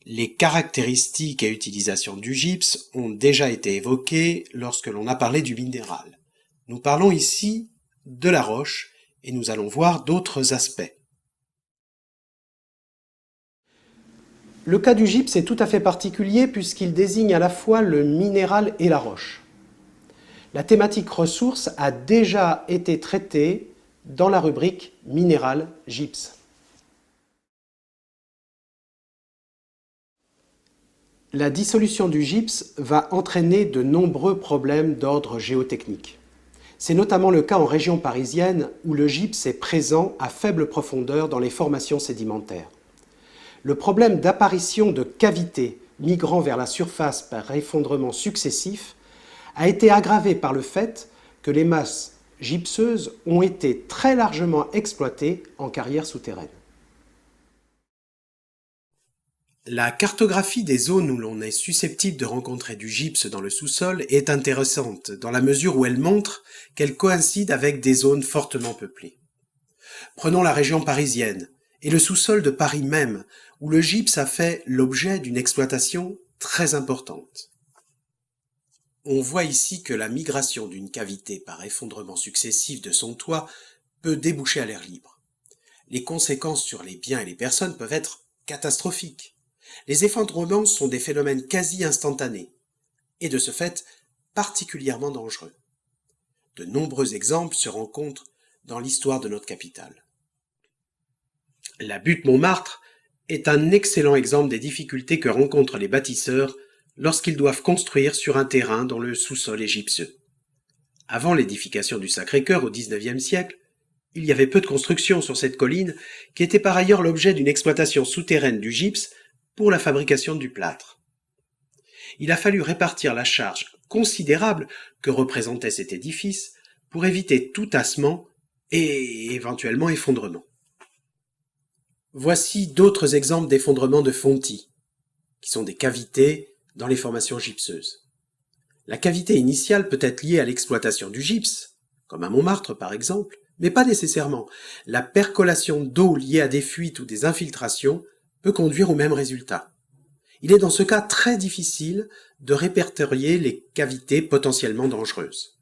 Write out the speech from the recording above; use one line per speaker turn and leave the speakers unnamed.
Les caractéristiques et utilisations du gypse ont déjà été évoquées lorsque l'on a parlé du minéral. Nous parlons ici de la roche et nous allons voir d'autres aspects.
Le cas du gypse est tout à fait particulier puisqu'il désigne à la fois le minéral et la roche. La thématique ressources a déjà été traitée dans la rubrique minéral-gypse. La dissolution du gypse va entraîner de nombreux problèmes d'ordre géotechnique. C'est notamment le cas en région parisienne où le gypse est présent à faible profondeur dans les formations sédimentaires. Le problème d'apparition de cavités migrant vers la surface par effondrement successif a été aggravé par le fait que les masses gypseuses ont été très largement exploitées en carrière souterraine.
La cartographie des zones où l'on est susceptible de rencontrer du gypse dans le sous-sol est intéressante dans la mesure où elle montre qu'elle coïncide avec des zones fortement peuplées. Prenons la région parisienne et le sous-sol de Paris même, où le gypse a fait l'objet d'une exploitation très importante. On voit ici que la migration d'une cavité par effondrement successif de son toit peut déboucher à l'air libre. Les conséquences sur les biens et les personnes peuvent être catastrophiques. Les effondrements sont des phénomènes quasi instantanés, et de ce fait particulièrement dangereux. De nombreux exemples se rencontrent dans l'histoire de notre capitale. La butte Montmartre est un excellent exemple des difficultés que rencontrent les bâtisseurs lorsqu'ils doivent construire sur un terrain dont le sous-sol est gypseux. Avant l'édification du Sacré-Cœur au XIXe siècle, il y avait peu de constructions sur cette colline qui était par ailleurs l'objet d'une exploitation souterraine du gypse pour la fabrication du plâtre. Il a fallu répartir la charge considérable que représentait cet édifice pour éviter tout tassement et éventuellement effondrement. Voici d'autres exemples d'effondrements de fontis, qui sont des cavités dans les formations gypseuses. La cavité initiale peut être liée à l'exploitation du gypse, comme à Montmartre par exemple, mais pas nécessairement. La percolation d'eau liée à des fuites ou des infiltrations peut conduire au même résultat. Il est dans ce cas très difficile de répertorier les cavités potentiellement dangereuses.